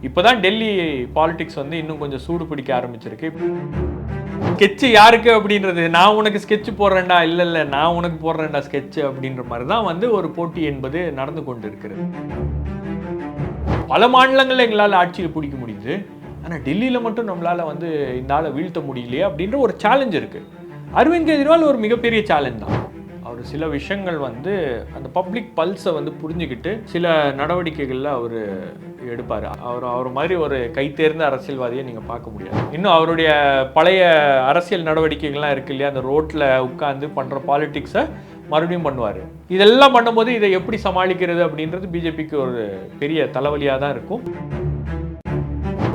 இப்போ தான் டெல்லி பாலிடிக்ஸ் வந்து இன்னும் கொஞ்சம் சூடு பிடிக்க ஆரம்பிச்சிருக்கு. ஸ்கெட்சு யாருக்கு அப்படின்றது, நான் உனக்கு ஸ்கெட்சு போடுறேன்டா, இல்லை நான் உனக்கு போடுறேன்டா ஸ்கெட்சு அப்படின்ற மாதிரி தான் வந்து ஒரு போட்டி என்பது நடந்து கொண்டு இருக்கிறது. பல மாநிலங்களில் எங்களால் ஆட்சியில் பிடிக்க முடியுது, ஆனால் டெல்லியில் மட்டும் நம்மளால் வந்து இந்த ஆளை வீழ்த்த முடியலையே அப்படின்ற ஒரு சேலஞ்ச் இருக்குது. அரவிந்த் கெஜ்ரிவால் ஒரு மிகப்பெரிய சேலஞ்ச் தான். அவர் சில விஷயங்கள் வந்து அந்த பப்ளிக் பல்ஸை வந்து புரிஞ்சுக்கிட்டு சில நடவடிக்கைகளில் அவர் எடுப்பார். அவர் மாதிரி ஒரு கைத்தேர்ந்த அரசியல்வாதியை நீங்கள் பார்க்க முடியாது. இன்னும் அவருடைய பழைய அரசியல் நடவடிக்கைகள்லாம் இருக்கு இல்லையா, அந்த ரோட்டில் உட்காந்து பண்ணுற பாலிடிக்ஸை மறுபடியும் பண்ணுவார். இதெல்லாம் பண்ணும்போது இதை எப்படி சமாளிக்கிறது அப்படின்றது பிஜேபிக்கு ஒரு பெரிய தலைவலியாக தான் இருக்கும்.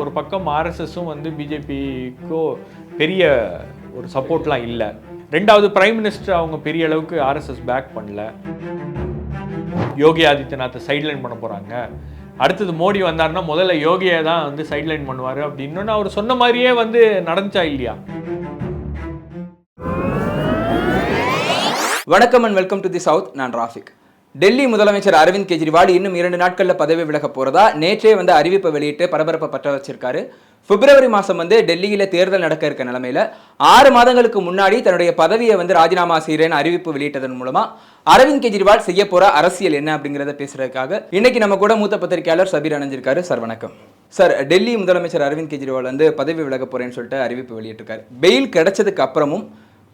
ஒரு பக்கம் ஆர்எஸ்எஸும் வந்து பிஜேபிக்கோ பெரிய ஒரு சப்போர்ட்லாம் இல்லை. ரெண்டாவது பிரைம் மினிஸ்டர் அவங்க பெரிய அளவுக்கு ஆர்எஸ்எஸ் பேக் பண்ணல. யோகி ஆதித்யநாத்தை சைட்லைன் பண்ண போகிறாங்க. அடுத்தது மோடி வந்தார்னா முதல்ல யோகியை தான் வந்து சைட்லைன் பண்ணுவார் அப்படின்னு அவர் சொன்ன மாதிரியே வந்து நடந்துச்சா இல்லையா? வணக்கம் and welcome to the south. நான் ராஃபிக். டெல்லி முதலமைச்சர் அரவிந்த் கெஜ்ரிவால் இன்னும் 2 நாட்களில் பதவி விலக போறதா நேற்றே வந்து அறிவிப்பை வெளியிட்டு பரபரப்பை பற்ற வச்சிருக்காரு. பிப்ரவரி மாதம் வந்து டெல்லியில தேர்தல் நடக்க இருக்க நிலைமையில 6 மாதங்களுக்கு முன்னாடி தன்னுடைய பதவியை வந்து ராஜினாமா செய்கிறேன்னு அறிவிப்பு வெளியிட்டதன் மூலமா அரவிந்த் கெஜ்ரிவால் செய்ய போற அரசியல் என்ன அப்படிங்கிறத பேசுறதுக்காக இன்னைக்கு நம்ம கூட மூத்த பத்திரிகையாளர் சபீர் அணைஞ்சிருக்காரு. சார் வணக்கம். சார், டெல்லி முதலமைச்சர் அரவிந்த் கெஜ்ரிவால் வந்து பதவி விலக போறேன்னு சொல்லிட்டு அறிவிப்பு வெளியிட்டிருக்காரு. பெயில் கிடைச்சதுக்கு அப்புறமும்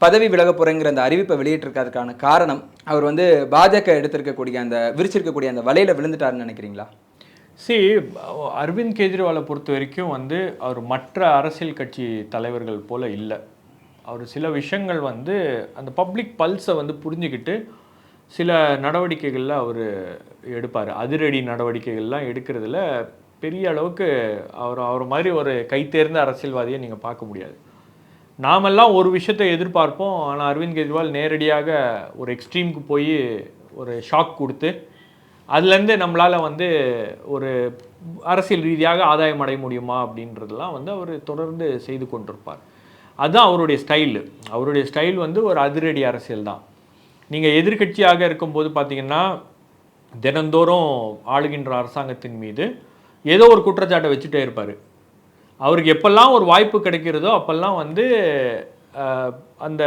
பதவி விலக போறேங்கிற அந்த அறிவிப்பை வெளியிட்டிருக்கிறதுக்கான காரணம் அவர் வந்து பாஜக எடுத்திருக்கக்கூடிய அந்த விரிச்சிருக்கக்கூடிய அந்த வலையில விழுந்துட்டாருன்னு நினைக்கிறீங்களா? அரவிந்த் கெஜ்ரிவாலை பொறுத்த வரைக்கும் வந்து அவர் மற்ற அரசியல் கட்சி தலைவர்கள் போல இல்லை. அவர் சில விஷயங்கள் வந்து அந்த பப்ளிக் பல்ஸை வந்து புரிஞ்சுக்கிட்டு சில நடவடிக்கைகளில் அவர் எடுப்பார். அதிரடி நடவடிக்கைகள்லாம் எடுக்கிறதுல பெரிய அளவுக்கு அவர் மாதிரி ஒரு கைத்தேர்ந்த அரசியல்வாதியை நீங்கள் பார்க்க முடியாது. நாமெல்லாம் ஒரு விஷயத்தை எதிர்பார்ப்போம், ஆனால் அரவிந்த் கெஜ்ரிவால் நேரடியாக ஒரு எக்ஸ்ட்ரீமுக்கு போய் ஒரு ஷாக் கொடுத்து அதுலேருந்து நம்மளால் வந்து ஒரு அரசியல் ரீதியாக ஆதாயம் அடைய முடியுமா அப்படின்றதெல்லாம் வந்து அவர் தொடர்ந்து செய்து கொண்டிருப்பார். அதுதான் அவருடைய ஸ்டைலு. அவருடைய ஸ்டைல் வந்து ஒரு அதிரடி அரசியல் தான். நீங்கள் எதிர்கட்சியாக இருக்கும்போது பார்த்தீங்கன்னா தினந்தோறும் ஆளுகின்ற அரசாங்கத்தின் மீது ஏதோ ஒரு குற்றச்சாட்டை வச்சுட்டே இருப்பார். அவருக்கு எப்பெல்லாம் ஒரு வாய்ப்பு கிடைக்கிறதோ அப்பெல்லாம் வந்து அந்த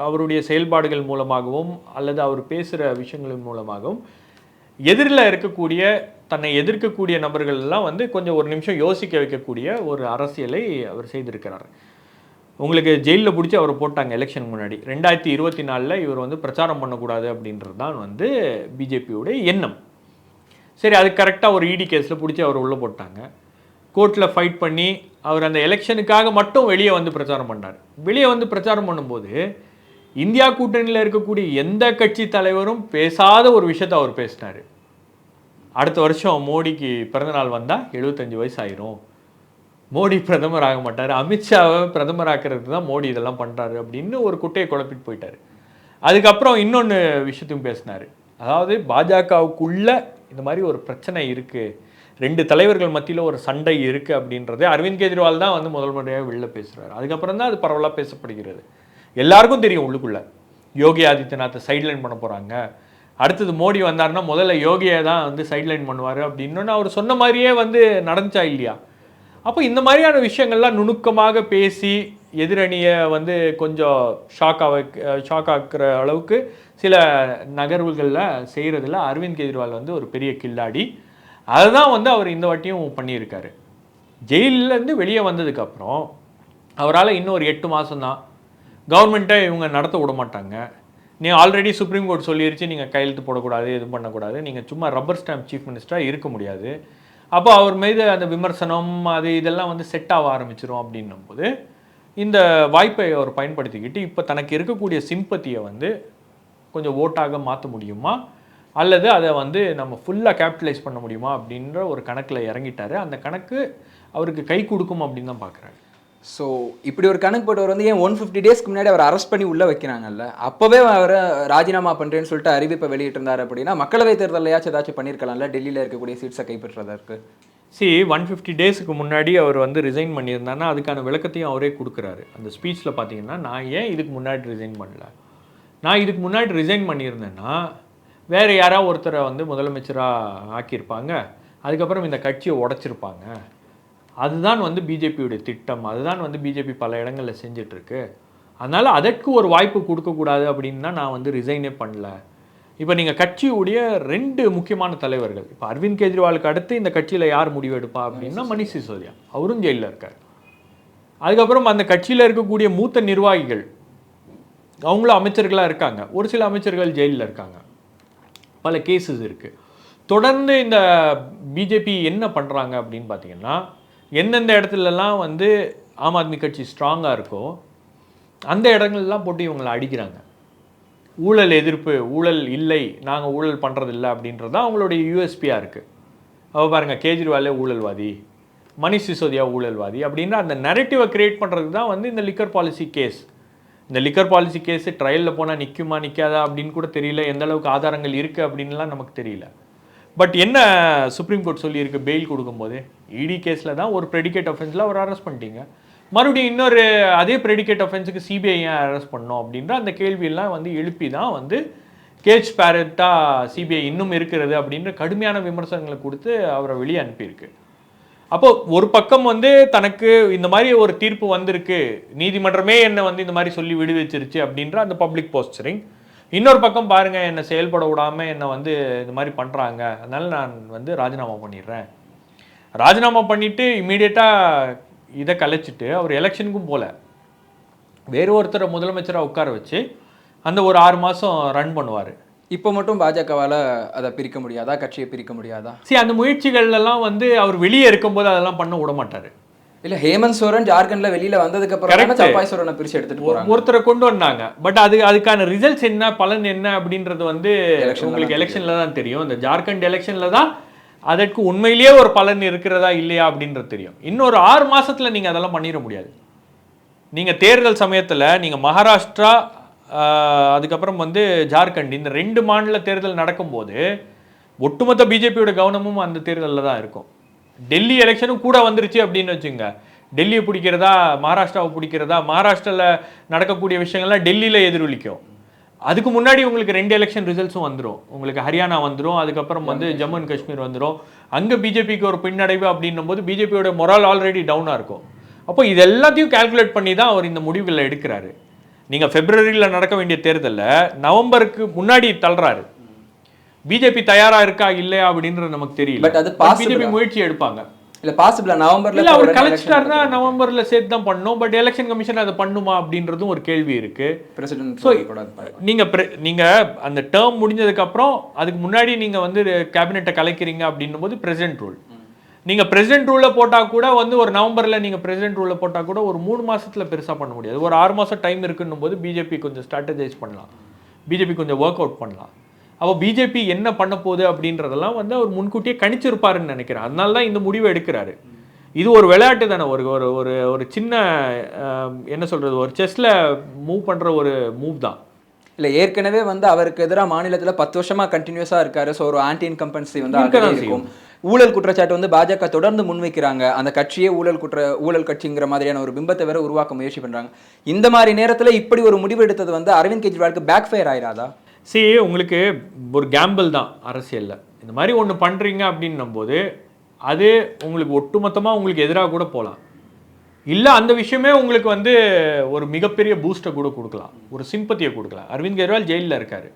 அவருடைய செயல்பாடுகள் மூலமாகவும் அல்லது அவர் பேசுகிற விஷயங்களின் மூலமாகவும் எதிரில் இருக்கக்கூடிய தன்னை எதிர்க்கக்கூடிய நபர்கள் எல்லாம் வந்து கொஞ்சம் ஒரு நிமிஷம் யோசிக்க வைக்கக்கூடிய ஒரு அரசியலை அவர் செய்திருக்கிறார். உங்களுக்கு ஜெயிலில் பிடிச்சி அவரை போட்டாங்க எலெக்ஷன் முன்னாடி. 2024 இவர் வந்து பிரச்சாரம் பண்ணக்கூடாது அப்படின்றது தான் வந்து பிஜேபியோடைய எண்ணம். சரி, அது கரெக்டாக ஒரு இடி கேஸில் பிடிச்சி அவர் உள்ளே போட்டாங்க. கோர்ட்டில் ஃபைட் பண்ணி அவர் அந்த எலெக்ஷனுக்காக மட்டும் வெளியே வந்து பிரச்சாரம் பண்ணார். வெளியே வந்து பிரச்சாரம் பண்ணும்போது இந்தியா கூட்டணியில் இருக்கக்கூடிய எந்த கட்சி தலைவரும் பேசாத ஒரு விஷயத்தை அவர் பேசினார். அடுத்த வருஷம் மோடிக்கு பிறந்தநாள் வந்தால் 75 வயசு ஆயிரும், மோடி பிரதமர் ஆக மாட்டார், அமித்ஷாவை பிரதமர் ஆக்கிறதுக்கு தான் மோடி இதெல்லாம் பண்ணுறாரு அப்படின்னு ஒரு குட்டையை குழப்பிட்டு போயிட்டார். அதுக்கப்புறம் இன்னொன்று விஷயத்தையும் பேசினார். அதாவது பாஜகவுக்குள்ள இந்த மாதிரி ஒரு பிரச்சனை இருக்குது, 2 தலைவர்கள் மத்தியில் ஒரு சண்டை இருக்குது அப்படின்றது அரவிந்த் கெஜ்ரிவால் தான் வந்து முதல் முறையாக வெளில பேசுகிறார். அதுக்கப்புறம் தான் அது பரவலாக பேசப்படுகிறது. எல்லாருக்கும் தெரியும் உள்ளுக்குள்ளே யோகி ஆதித்யநாத்தை சைட்லைன் பண்ண போகிறாங்க. அடுத்தது மோடி வந்தார்னா முதல்ல யோகியை தான் வந்து சைட்லைன் பண்ணுவார் அப்படின்னு அவர் சொன்ன மாதிரியே வந்து நடந்துச்சா இல்லையா? அப்போ இந்த மாதிரியான விஷயங்கள்லாம் நுணுக்கமாக பேசி எதிரணியை வந்து கொஞ்சம் ஷாக் ஆக்குற அளவுக்கு சில நகர்வுகளில் செய்கிறதுல அரவிந்த் கெஜ்ரிவால் வந்து ஒரு பெரிய கில்லாடி. அதுதான் வந்து அவர் இந்த வாட்டியும் பண்ணியிருக்காரு. ஜெயிலேருந்து வெளியே வந்ததுக்கப்புறம் அவரால் இன்னும் ஒரு 8 மாதம் தான் கவர்மெண்ட்டை இவங்க நடத்த விட மாட்டாங்க. நீங்கள் ஆல்ரெடி சுப்ரீம் கோர்ட் சொல்லிருச்சு, நீங்கள் கையெழுத்து போடக்கூடாது, இது பண்ணக்கூடாது, நீங்கள் சும்மா ரப்பர் ஸ்டாம்ப் சீஃப் மினிஸ்டராக இருக்க முடியாது. அப்போ அவர் மீது அந்த விமர்சனம் அது இதெல்லாம் வந்து செட் ஆக ஆரம்பிச்சிடும். அப்படின்னும் போது இந்த வாய்ப்பை அவர் பயன்படுத்திக்கிட்டு இப்போ தனக்கு இருக்கக்கூடிய சிம்பத்தியை வந்து கொஞ்சம் ஓட்டாக மாற்ற முடியுமா அல்லது அதை வந்து நம்ம ஃபுல்லாக கேபிட்டலைஸ் பண்ண முடியுமா அப்படின்ற ஒரு கணக்கில் இறங்கிட்டார். அந்த கணக்கு அவருக்கு கை கொடுக்கும் அப்படின்னு தான் பார்க்குறாரு. ஸோ இப்படி ஒரு கணக்கு போட்டவர் வந்து ஏன் 150 டேஸ்க்கு முன்னாடி அவர் அரெஸ்ட் பண்ணி உள்ளே வைக்கிறாங்கல்ல, அப்போவே அவர் ராஜினாமா பண்ணுறேன்னு சொல்லிட்டு அறிவிப்பை வெளியிட்டிருந்தார் அப்படின்னா மக்களவை தேர்தலையாச்சும் ஏதாச்சும் பண்ணியிருக்கலாம்ல டெல்லியில் இருக்கக்கூடிய சீட்ஸை கைப்பற்றுறதற்கு. 150 டேஸுக்கு முன்னாடி அவர் வந்து ரிசைன் பண்ணியிருந்தாருன்னா அதுக்கான விளக்கத்தையும் அவரே கொடுக்குறாரு. அந்த ஸ்பீச்சில் பார்த்தீங்கன்னா, நான் ஏன் இதுக்கு முன்னாடி ரிசைன் பண்ணல, நான் இதுக்கு முன்னாடி ரிசைன் பண்ணியிருந்தேன்னா வேறு யாராவது ஒருத்தரை வந்து முதலமைச்சராக ஆக்கியிருப்பாங்க, அதுக்கப்புறம் இந்த கட்சியை உடைச்சிருப்பாங்க. அதுதான் வந்து பிஜேபியுடைய திட்டம், அதுதான் வந்து பிஜேபி பல இடங்களில் செஞ்சிட்ருக்கு. அதனால் அதற்கு ஒரு வாய்ப்பு கொடுக்கக்கூடாது அப்படின்னு தான் நான் வந்து ரிசைனே பண்ணல. இப்போ நீங்கள் கட்சியுடைய 2 முக்கியமான தலைவர்கள், இப்போ அரவிந்த் கெஜ்ரிவாலுக்கு அடுத்து இந்த கட்சியில் யார் முடிவு எடுப்பா அப்படின்னா மணிஷ் சிசோடியா, அவரும் ஜெயிலில் இருக்கார். அதுக்கப்புறம் அந்த கட்சியில் இருக்கக்கூடிய மூத்த நிர்வாகிகள் அவங்களும் அமைச்சர்களாக இருக்காங்க, ஒரு சில அமைச்சர்கள் ஜெயிலில் இருக்காங்க, பல கேசஸ் இருக்குது. தொடர்ந்து இந்த பிஜேபி என்ன பண்ணுறாங்க அப்படின்னு பார்த்தீங்கன்னா, எந்தெந்த இடத்துலலாம் வந்து ஆம் ஆத்மி கட்சி ஸ்ட்ராங்காக இருக்கோ அந்த இடங்கள்லாம் போட்டு இவங்களை அடிக்கிறாங்க. ஊழல் எதிர்ப்பு, ஊழல் இல்லை, நாங்கள் ஊழல் பண்ணுறதில்ல அப்படின்றது தான் அவங்களுடைய யூஎஸ்பியாக இருக்குது. அவள் பாருங்கள், கேஜ்ரிவாலே ஊழல்வாதி, மணிஷ் சிசோடியா ஊழல்வாதி அப்படின்ற அந்த நரேட்டிவை கிரியேட் பண்ணுறதுக்கு தான் வந்து இந்த லிக்கர் பாலிசி கேஸ். இந்த லிக்கர் பாலிசி கேஸு ட்ரையலில் போனால் நிற்குமா நிற்காதா அப்படின்னு கூட தெரியல, எந்த அளவுக்கு ஆதாரங்கள் இருக்குது அப்படின்லாம் நமக்கு தெரியல. பட் என்ன சுப்ரீம் கோர்ட் சொல்லியிருக்கு பெயில் கொடுக்கும்போது, இடி கேஸில் தான் ஒரு ப்ரெடிகேட் அஃபென்ஸில் அவர் அரெஸ்ட் பண்ணிட்டீங்க, மறுபடியும் இன்னொரு அதே ப்ரெடிகேட் அஃபென்ஸுக்கு சிபிஐ ஏன் அரெஸ்ட் பண்ணோம் அப்படின்ற அந்த கேள்வியெல்லாம் வந்து எழுப்பி தான் வந்து கேஜ் பேரட்டாக சிபிஐ இன்னும் இருக்கிறது அப்படின்ற கடுமையான விமர்சனங்களை கொடுத்து அவரை வெளியே அனுப்பியிருக்கு. அப்போ ஒரு பக்கம் வந்து தனக்கு இந்த மாதிரி ஒரு தீர்ப்பு வந்திருக்கு, நீதிமன்றமே என்னை வந்து இந்த மாதிரி சொல்லி விடுவிச்சிருச்சு அப்படின்ற அந்த பப்ளிக் போஸ்டரிங். இன்னொரு பக்கம் பாருங்க, என்னை செயல்பட விடாமல் என்னை வந்து இந்த மாதிரி பண்ணுறாங்க, அதனால நான் வந்து ராஜினாமா பண்ணிடுறேன். ராஜினாமா பண்ணிட்டு இம்மீடியட்டாக இதை கலைச்சிட்டு அவர் எலெக்ஷனுக்கும் போல வேறு ஒருத்தரை முதலமைச்சராக உட்கார வச்சு அந்த ஒரு 6 மாதம் ரன் பண்ணுவார். இப்போ மட்டும் பாஜகவால் அதை பிரிக்க முடியாதா, கட்சியை பிரிக்க முடியாதா? அந்த முயற்சிகள்லாம் வந்து அவர் வெளியே இருக்கும்போது அதெல்லாம் பண்ண விட மாட்டார். இல்ல ஹேமந்த் சோரன் ஜார்க்கண்ட்ல வெளியில வந்ததுக்கு அப்புறம் சப்பாய் சோரனை பிரிச்சு எடுத்துட்டு போறாங்க, ஒருத்தரை கொண்டு வந்தாங்க. பட் அதுக்கான ரிசல்ட்ஸ் என்ன, பலன் என்ன அப்படின்றது வந்து உங்களுக்கு எலெக்ஷன்ல தான் தெரியும். இந்த ஜார்க்கண்ட் எலெக்ஷன்ல தான் அதற்கு உண்மையிலேயே ஒரு பலன் இருக்கிறதா இல்லையா அப்படின்றது தெரியும். இன்னொரு 6 மாசத்துல நீங்க அதெல்லாம் பண்ணிட முடியாது. நீங்க தேர்தல் சமயத்துல நீங்க மகாராஷ்டிரா அதுக்கப்புறம் வந்து ஜார்க்கண்ட் இந்த 2 மாநில தேர்தல் நடக்கும்போது ஒட்டுமொத்த பிஜேபியோட கவனமும் அந்த தேர்தலில் தான் இருக்கும். டெல்லி எலெக்ஷனும் கூட வந்துருச்சு அப்படின்னு வச்சுங்க, டெல்லியை பிடிக்கிறதா மகாராஷ்டிராவை பிடிக்கிறதா, மகாராஷ்டிராவில் நடக்கக்கூடிய விஷயங்கள்லாம் டெல்லியில் எதிரொலிக்கும். அதுக்கு முன்னாடி உங்களுக்கு 2 எலெக்ஷன் ரிசல்ட்ஸும் வந்துடும். உங்களுக்கு ஹரியானா வந்துடும், அதுக்கப்புறம் வந்து ஜம்மு அண்ட் காஷ்மீர் வந்துடும். அங்கே பிஜேபிக்கு ஒரு பின்னடைவு அப்படின்னும் போது பிஜேபியோட மொரால் ஆல்ரெடி டவுனாக இருக்கும். அப்போ இது எல்லாத்தையும் கால்குலேட் பண்ணி தான் அவர் இந்த முடிவுகளை எடுக்கிறாரு. நீங்கள் பிப்ரவரியில் நடக்க வேண்டிய தேர்தலில் நவம்பருக்கு முன்னாடி தள்ளுறாரு. பிஜேபி தயாரா இருக்கா இல்லையா அப்படின்றது நமக்கு தெரியல. பட் அது பிஜேபி முயற்சி எடுப்பாங்க. இல்ல பாசிபிளா நவம்பர்ல இல்ல அவர் கலெக்டர்னா நவம்பர்ல சேர்த்து தான் பண்ணணும். பட் எலெக்ஷன் கமிஷன் அதை பண்ணுமா அப்படின்றதும் ஒரு கேள்வி இருக்கு. நீங்க அந்த டேர்ம் முடிஞ்சதுக்கு அப்புறம் அதுக்கு முன்னாடி நீங்க வந்து கேபினெட்டை கலைக்கிறீங்க அப்படின்னும் போது பிரசிடென்ட் ரூல், நீங்க பிரசிடென்ட் ரூல்ல போட்டா கூட வந்து ஒரு நவம்பர்ல நீங்க பிரசிடென்ட் ரூல்ல போட்டா கூட ஒரு 3 மாசத்துல பெருசா பண்ண முடியாது. ஒரு 6 மாசம் டைம் இருக்குன்னும் போது பிஜேபி கொஞ்சம் ஸ்ட்ராட்டஜைஸ் பண்ணலாம், பிஜேபி கொஞ்சம் ஒர்க் அவுட் பண்ணலாம். அப்போ பிஜேபி என்ன பண்ண போகுது அப்படின்றதெல்லாம் வந்து அவர் முன்கூட்டியே கணிச்சிருப்பாருன்னு நினைக்கிறேன். அதனால தான் இந்த முடிவை எடுக்கிறாரு. இது ஒரு விளையாட்டு தானே, ஒரு ஒரு ஒரு சின்ன என்ன சொல்றது, ஒரு செஸ்ல மூவ் பண்ற ஒரு மூவ் தான். இல்லை ஏற்கனவே வந்து அவருக்கு எதிராக மாநிலத்தில் 10 வருஷமா கண்டினியூஸாக இருக்காரு. ஸோ ஒரு ஆன்டி இன்கம்பன்சி வந்து இருக்கும். ஊழல் குற்றச்சாட்டு வந்து பாஜக தொடர்ந்து முன்வைக்கிறாங்க. அந்த கட்சியே ஊழல் கட்சிங்கிற மாதிரியான ஒரு பிம்பத்தை வேற உருவாக்க முயற்சி பண்றாங்க. இந்த மாதிரி நேரத்தில் இப்படி ஒரு முடிவு எடுத்தது வந்து அரவிந்த் கெஜ்ரிவாலுக்கு பேக் ஃபயர் ஆயிராதா? உங்களுக்கு ஒரு கேம்பிள் தான் அரசியலில். இந்த மாதிரி ஒன்று பண்ணுறீங்க அப்படின்னும் போது அது உங்களுக்கு ஒட்டுமொத்தமாக உங்களுக்கு எதிராக கூட போகலாம். இல்லை அந்த விஷயமே உங்களுக்கு வந்து ஒரு மிகப்பெரிய பூஸ்ட்டை கூட கொடுக்கலாம், ஒரு சிம்பத்தியை கொடுக்கலாம். அரவிந்த் கெஜ்ரிவால் ஜெயிலில் இருக்கார்.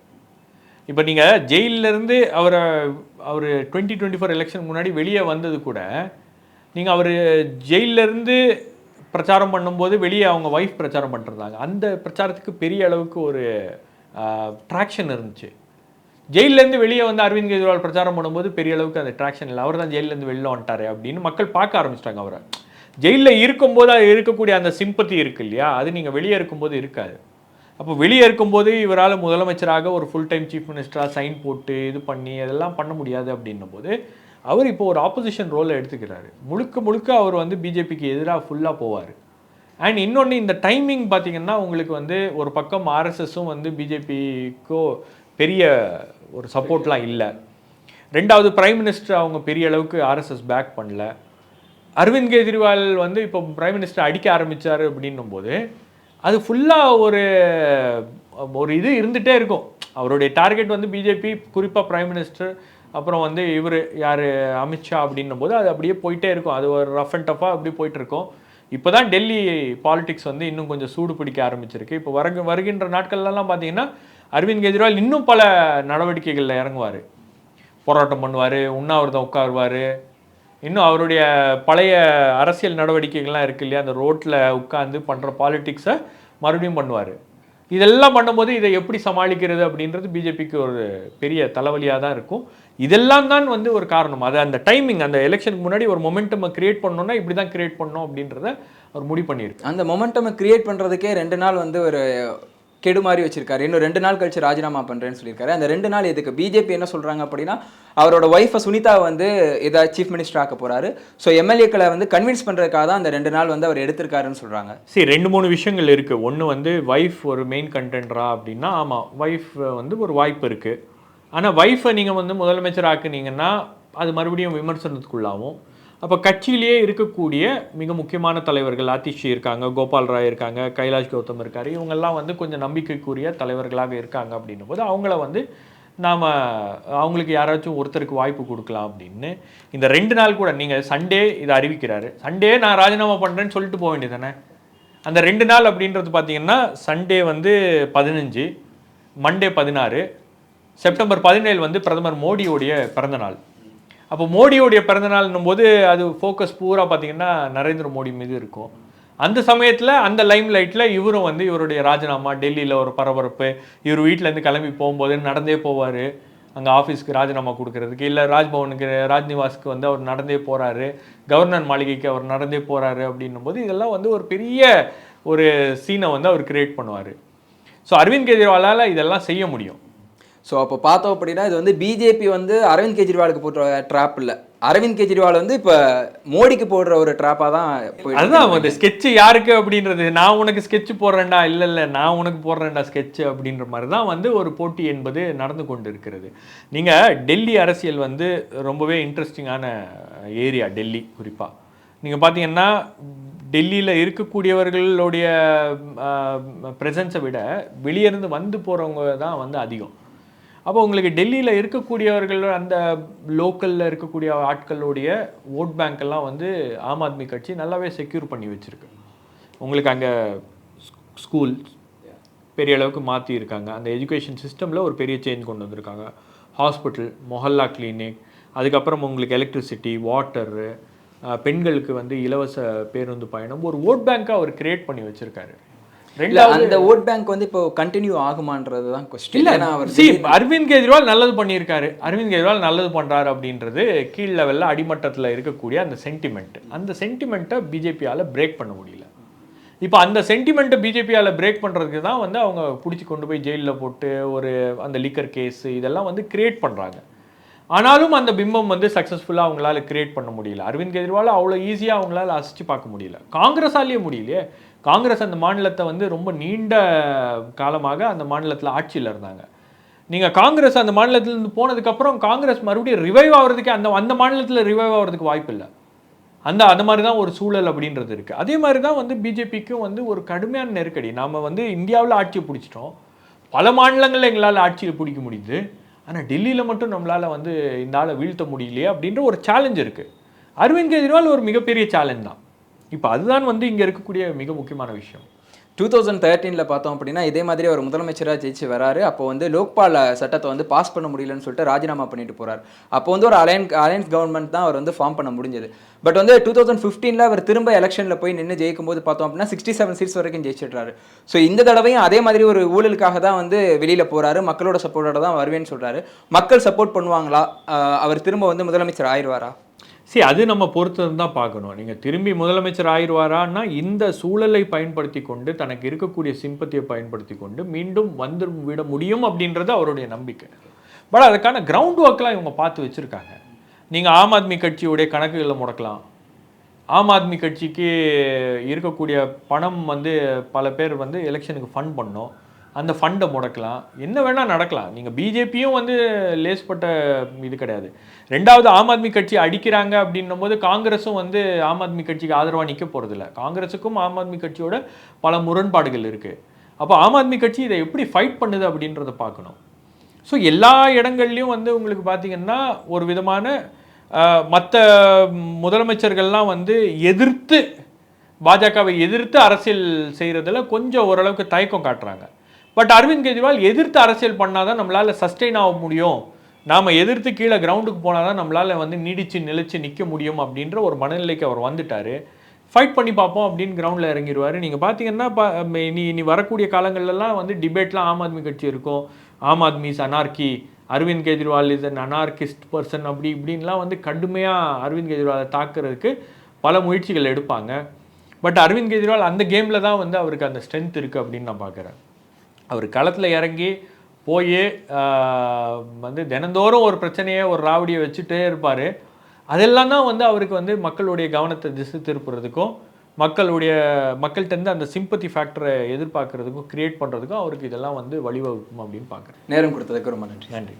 இப்போ நீங்கள் ஜெயிலிருந்து அவர் 2024 எலெக்ஷன் முன்னாடி வெளியே வந்தது கூட, நீங்கள் அவர் ஜெயிலிருந்து பிரச்சாரம் பண்ணும்போது வெளியே அவங்க ஒய்ஃப் பிரச்சாரம் பண்ணிருந்தாங்க. அந்த பிரச்சாரத்துக்கு பெரிய அளவுக்கு ஒரு ட்ராக்ஷன் இருந்துச்சு. ஜெயிலேருந்து வெளியே வந்து அரவிந்த் கெஜ்ரிவால் பிரச்சாரம் பண்ணும்போது பெரிய அளவுக்கு அந்த ட்ராக்ஷன் இல்லை. அவர் தான் ஜெயிலேருந்து வெளில வந்துட்டாரு அப்படின்னு மக்கள் பார்க்க ஆரம்பிச்சிட்டாங்க. அவரை ஜெயிலில் இருக்கும்போது இருக்கக்கூடிய அந்த சிம்பத்தி இருக்கு இல்லையா, அது நீங்கள் வெளியே இருக்கும்போது இருக்காது. அப்போ வெளியே இருக்கும்போது இவரால் முதலமைச்சராக ஒரு ஃபுல் டைம் சீஃப் மினிஸ்டராக சைன் போட்டு இது பண்ணி அதெல்லாம் பண்ண முடியாது அப்படின்னும் போது அவர் இப்போ ஒரு ஆப்போசிஷன் ரோலை எடுத்துக்கிறாரு. முழுக்க அவர் வந்து பிஜேபிக்கு எதிராக ஃபுல்லாக போவார். அண்ட் இன்னொன்று, இந்த டைமிங் பார்த்தீங்கன்னா உங்களுக்கு வந்து ஒரு பக்கம் ஆர்எஸ்எஸும் வந்து பிஜேபிக்கோ பெரிய ஒரு சப்போர்ட்லாம் இல்லை. 2வது பிரைம் மினிஸ்டர் அவங்க பெரிய அளவுக்கு ஆர்எஸ்எஸ் பேக் பண்ணல. அரவிந்த் கெஜ்ரிவால் வந்து இப்போ பிரைம் மினிஸ்டர் அடிக்க ஆரம்பித்தார் அப்படின்னும் போது அது ஃபுல்லாக ஒரு இது இருந்துகிட்டே இருக்கும். அவருடைய டார்கெட் வந்து பிஜேபி, குறிப்பாக பிரைம் மினிஸ்டர் அப்புறம் வந்து இவர் யார் அமித்ஷா அப்படின்னும் போது அது அப்படியே போயிட்டே இருக்கும். அது ஒரு ரஃப் அண்ட் டஃபாக அப்படி போயிட்டு இருக்கும். இப்போ தான் டெல்லி பாலிடிக்ஸ் வந்து இன்னும் கொஞ்சம் சூடு பிடிக்க ஆரம்பிச்சிருக்கு. இப்போ வருகின்ற நாட்கள்லாம் பார்த்தீங்கன்னா அரவிந்த் கெஜ்ரிவால் இன்னும் பல நடவடிக்கைகளில் இறங்குவார். போராட்டம் பண்ணுவார், உண்ணாவிரதம் உட்காருவார். இன்னும் அவருடைய பழைய அரசியல் நடவடிக்கைகள்லாம் இருக்கு இல்லையா, அந்த ரோட்டில் உட்காந்து பண்ணுற பாலிடிக்ஸை மறுபடியும் பண்ணுவார். இதெல்லாம் பண்ணும்போது இதை எப்படி சமாளிக்கிறது அப்படின்றது பிஜேபிக்கு ஒரு பெரிய தலைவலியாக தான் இருக்கும். இதெல்லாம் தான் வந்து ஒரு காரணம். அது அந்த டைமிங், அந்த எலெக்ஷனுக்கு முன்னாடி ஒரு மொமெண்டம் கிரியேட் பண்ணணும்னா இப்படி தான் கிரியேட் பண்ணணும் அப்படின்றத அவர் முடிவு பண்ணியிருக்கு. அந்த மொமெண்டம் கிரியேட் பண்ணுறதுக்கே 2 நாள் வந்து ஒரு கெடு மாதிரி வச்சிருக்காரு. இன்னும் 2 நாள் கழிச்சு ராஜினாமா பண்ணுறேன்னு சொல்லியிருக்காரு. அந்த 2 நாள் எதுக்கு? பிஜேபி என்ன சொல்கிறாங்க அப்படின்னா, அவரோட ஒய்ஃபை சுனிதா வந்து ஏதாவது சீஃப் மினிஸ்டர் ஆக்க போகிறாரு. ஸோ எம்எல்ஏக்களை வந்து கன்வின்ஸ் பண்ணுறதுக்காக தான் அந்த 2 நாள் வந்து அவர் எடுத்திருக்காருன்னு சொல்கிறாங்க. சரி, 2-3 விஷயங்கள் இருக்குது. ஒன்று வந்து ஒய்ஃப் ஒரு மெயின் கண்டென்டரா அப்படின்னா, ஆமாம், ஒய்ஃப் வந்து ஒரு வாய்ப்பு இருக்குது. ஆனால் ஒய்ஃபை நீங்கள் வந்து முதலமைச்சர் ஆக்குனீங்கன்னா அது மறுபடியும் விமர்சனத்துக்குள்ளாகும். அப்போ கட்சியிலேயே இருக்கக்கூடிய மிக முக்கியமான தலைவர்கள் ஆதிஷி இருக்காங்க, கோபால் ராய் இருக்காங்க, கைலாஷ் கௌதம் இருக்கார், இவங்கெல்லாம் வந்து கொஞ்சம் நம்பிக்கைக்குரிய தலைவர்களாக இருக்காங்க அப்படின்னும் போது அவங்கள வந்து நாம் அவங்களுக்கு யாராச்சும் ஒருத்தருக்கு வாய்ப்பு கொடுக்கலாம் அப்படின்னு இந்த 2 நாள் கூட நீங்கள் சண்டே இதை அறிவிக்கிறாரு. சண்டே நான் ராஜினாமா பண்ணுறேன்னு சொல்லிட்டு போக வேண்டியது தானே. அந்த 2 நாள் அப்படின்றது பார்த்தீங்கன்னா சண்டே வந்து 15, மண்டே 16, செப்டம்பர் 17 வந்து பிரதமர் மோடியோடைய பிறந்தநாள். அப்போ மோடியோடைய பிறந்தநாள்னும் போது அது ஃபோக்கஸ் பூரா பார்த்தீங்கன்னா நரேந்திர மோடி மீது இருக்கும். அந்த சமயத்தில் அந்த லைம் லைட்டில் இவரும் வந்து இவருடைய ராஜினாமா, டெல்லியில் ஒரு பரபரப்பு, இவர் வீட்டிலேருந்து கிளம்பி போகும்போது நடந்தே போவார் அங்கே ஆஃபீஸ்க்கு ராஜினாமா கொடுக்கறதுக்கு, இல்லை ராஜ்பவனுக்கு ராஜ்நிவாஸுக்கு வந்து அவர் நடந்தே போகிறாரு, கவர்னர் மாளிகைக்கு அவர் நடந்தே போகிறாரு அப்படின்னும் போது இதெல்லாம் வந்து ஒரு பெரிய ஒரு சீனை வந்து அவர் கிரியேட் பண்ணுவார். ஸோ அரவிந்த் கெஜ்ரிவாலால் இதெல்லாம் செய்ய முடியும். ஸோ அப்போ பார்த்தோம் அப்படின்னா இது வந்து பிஜேபி வந்து அரவிந்த் கெஜ்ரிவாலுக்கு போடுற ட்ராப் இல்லை, அரவிந்த் கெஜ்ரிவால் வந்து இப்போ மோடிக்கு போடுற ஒரு ட்ராப்பாக தான். அதுதான் அந்த ஸ்கெட்சு யாருக்கு அப்படின்றது, நான் உனக்கு ஸ்கெட்சு போடுறேன்டா, இல்லை நான் உனக்கு போடுறேன்டா ஸ்கெட்சு அப்படின்ற மாதிரி தான் வந்து ஒரு போட்டி என்பது நடந்து கொண்டு இருக்கிறது. நீங்கள் டெல்லி அரசியல் வந்து ரொம்பவே இன்ட்ரெஸ்டிங்கான ஏரியா டெல்லி. குறிப்பாக நீங்கள் பார்த்தீங்கன்னா டெல்லியில் இருக்கக்கூடியவர்களுடைய ப்ரெசன்ஸை விட வெளியிருந்து வந்து போகிறவங்க தான் வந்து அதிகம். அப்போ உங்களுக்கு டெல்லியில் இருக்கக்கூடியவர்கள் அந்த லோக்கலில் இருக்கக்கூடிய ஆட்களுடைய ஓட் பேங்க்கெல்லாம் வந்து ஆம் ஆத்மி கட்சி நல்லாவே செக்யூர் பண்ணி வச்சுருக்கு. உங்களுக்கு அங்கே ஸ்கூல் பெரிய அளவுக்கு மாற்றி இருக்காங்க, அந்த எஜுகேஷன் சிஸ்டமில் ஒரு பெரிய சேஞ்ச் கொண்டு வந்திருக்காங்க. ஹாஸ்பிட்டல், மொஹல்லா கிளினிக், அதுக்கப்புறம் உங்களுக்கு எலக்ட்ரிசிட்டி, வாட்டரு, பெண்களுக்கு வந்து இலவச பேருந்து பயணம், ஒரு ஓட் பேங்க்காக அவர் கிரியேட் பண்ணி வச்சுருக்காரு. அந்த ஓட் பேங்க் வந்து இப்போ கண்டினியூ ஆகுமான்றது தான் கொஸ்டின். அரவிந்த் கெஜ்ரிவால் நல்லது பண்ணியிருக்காரு, அரவிந்த் கெஜ்ரிவால் நல்லது பண்ணுறாரு அப்படின்றது கீழ் லெவலில் அடிமட்டத்தில் இருக்கக்கூடிய அந்த சென்டிமெண்ட், அந்த சென்டிமெண்ட்டை பிஜேபியால் பிரேக் பண்ண முடியல. இப்போ அந்த சென்டிமெண்ட்டை பிஜேபியால் பிரேக் பண்ணுறதுக்கு தான் வந்து அவங்க பிடிச்சி கொண்டு போய் ஜெயிலில் போட்டு ஒரு அந்த லிக்கர் கேஸு இதெல்லாம் வந்து கிரியேட் பண்ணுறாங்க. ஆனாலும் அந்த பிம்பம் வந்து சக்ஸஸ்ஃபுல்லாக அவங்களால கிரியேட் பண்ண முடியல. அரவிந்த் கெஜ்ரிவால் அவ்வளோ ஈஸியாக அவங்களால அசிச்சு பார்க்க முடியல. காங்கிரஸாலேயே முடியலையே. காங்கிரஸ் அந்த மாநிலத்தை வந்து ரொம்ப நீண்ட காலமாக அந்த மாநிலத்தில் ஆட்சியில் இருந்தாங்க. நீங்கள் காங்கிரஸ் அந்த மாநிலத்திலேருந்து போனதுக்கப்புறம் காங்கிரஸ் மறுபடியும் ரிவைவ் ஆகிறதுக்கு அந்த மாநிலத்தில் ரிவைவ் ஆகிறதுக்கு வாய்ப்பு இல்லை. அந்த மாதிரி தான் ஒரு சூழல் அப்படின்றது இருக்குது. அதே மாதிரி தான் வந்து பிஜேபிக்கும் வந்து ஒரு கடுமையான நெருக்கடி. நாம் வந்து இந்தியாவில் ஆட்சியை பிடிச்சிட்டோம், பல மாநிலங்களில் எங்களால் ஆட்சியை பிடிக்க முடியுது, ஆனால் டெல்லியில் மட்டும் நம்மளால் வந்து இந்த ஆளை வீழ்த்த முடியலையே அப்படின்ற ஒரு சேலஞ்ச் இருக்குது. அரவிந்த் கெஜ்ரிவால் ஒரு மிகப்பெரிய சேலஞ்ச் தான். இப்போ அதுதான் வந்து இங்கே இருக்கக்கூடிய மிக முக்கியமான விஷயம். 2013 பார்த்தோம் அப்படின்னா இதே மாதிரி ஒரு முதலமைச்சராக ஜெயிச்சு வராரு. அப்போ வந்து லோக்பால் சட்டத்தை வந்து பாஸ் பண்ண முடியலன்னு சொல்லிட்டு ராஜினாமா பண்ணிட்டு போறாரு. அப்போ வந்து ஒரு அலையன்ஸ் கவர்மெண்ட் தான் அவர் வந்து ஃபார்ம் பண்ண முடிஞ்சது. பட் வந்து 2015 அவர் திரும்ப எலெக்ஷனில் போய் நின்று ஜெயிக்கும் போது பார்த்தோம் அப்படின்னா 67 சீட்ஸ் வரைக்கும் ஜெயிச்சிடுறாரு. ஸோ இந்த தடவையும் அதே மாதிரி ஒரு ஊழலுக்காக தான் வந்து வெளியில் போறாரு, மக்களோட சப்போர்ட்டோட தான் வருவேன்னு சொல்றாரு. மக்கள் சப்போர்ட் பண்ணுவாங்களா? அவர் திரும்ப வந்து முதலமைச்சர் ஆயிடுவாரா? சரி, அது நம்ம பொறுத்து தான் பார்க்கணும். நீங்கள் திரும்பி முதலமைச்சர் ஆயிடுவாரான்னா இந்த சூழலை பயன்படுத்தி கொண்டு, தனக்கு இருக்கக்கூடிய சிம்பத்தியை பயன்படுத்தி கொண்டு மீண்டும் வந்து விட முடியும் அப்படின்றது அவருடைய நம்பிக்கை. பட் அதுக்கான கிரவுண்ட் ஒர்க்லாம் இவங்க பார்த்து வச்சுருக்காங்க. நீங்கள் ஆம் ஆத்மி கட்சியுடைய கணக்குகளை முடக்கலாம், ஆம் ஆத்மி கட்சிக்கு இருக்கக்கூடிய பணம் வந்து பல பேர் வந்து எலெக்ஷனுக்கு ஃபண்ட் பண்ணோம், அந்த ஃபண்டை முடக்கலாம், என்ன வேணால் நடக்கலாம். நீங்கள் பிஜேபியும் வந்து லேஸ்பட்ட இது கிடையாது. ரெண்டாவது, ஆம் ஆத்மி கட்சி அடிக்கிறாங்க அப்படின்னும் போது காங்கிரஸும் வந்து ஆம் ஆத்மி கட்சிக்கு ஆதரவாக நிற்க போகிறதில்ல. காங்கிரஸுக்கும் ஆம் ஆத்மி கட்சியோட பல முரண்பாடுகள் இருக்குது. அப்போ ஆம் ஆத்மி கட்சி இதை எப்படி ஃபைட் பண்ணுது அப்படின்றத பார்க்கணும். ஸோ எல்லா இடங்கள்லையும் வந்து உங்களுக்கு பார்த்தீங்கன்னா ஒரு விதமான மற்ற முதலமைச்சர்கள்லாம் வந்து எதிர்த்து பாஜகவை எதிர்த்து அரசியல் செய்கிறதுல கொஞ்சம் ஓரளவுக்கு தயக்கம் காட்டுறாங்க. பட் அரவிந்த் கெஜ்ரிவால் எதிர்த்து அரசியல் பண்ணால் தான் நம்மளால் சஸ்டெயின் ஆக முடியும், நாம் எதிர்த்து கீழே கிரவுண்டுக்கு போனால் தான் நம்மளால் வந்து நீடிச்சு நிலைச்சு நிற்க முடியும் அப்படின்ற ஒரு மனநிலைக்கு அவர் வந்துட்டார். ஃபைட் பண்ணி பார்ப்போம் அப்படின்னு கிரவுண்டில் இறங்கிடுவார். நீங்கள் பார்த்தீங்கன்னா இனி வரக்கூடிய காலங்கள்லாம் வந்து டிபேட்லாம் ஆம் ஆத்மி கட்சி இருக்கும், Aam Aadmi's anarchy, Arvind Kejriwal is an anarchist person, அப்படி இப்படின்லாம் வந்து கடுமையாக அரவிந்த் கெஜ்ரிவாலை தாக்குறதுக்கு பல முயற்சிகள் எடுப்பாங்க. பட் அரவிந்த் கெஜ்ரிவால் அந்த கேமில் தான் வந்து அவருக்கு அந்த ஸ்ட்ரென்த் இருக்குது அப்படின்னு நான் பார்க்குறேன். அவர் களத்தில் இறங்கி போய் வந்து தினந்தோறும் ஒரு பிரச்சனையை ஒரு ராவடியை வச்சுட்டே இருப்பார். அதெல்லாம் தான் வந்து அவருக்கு வந்து மக்களுடைய கவனத்தை திசை திருப்புறதுக்கும் மக்கள்கிட்ட அந்த சிம்பத்தி ஃபேக்டரை எதிர்பார்க்கறதுக்கும் கிரியேட் பண்ணுறதுக்கும் அவருக்கு இதெல்லாம் வந்து வழிவகுக்கும் அப்படின்னு பார்க்குறேன். நேரம் கொடுத்ததுக்கு ரொம்ப நன்றி. நன்றி.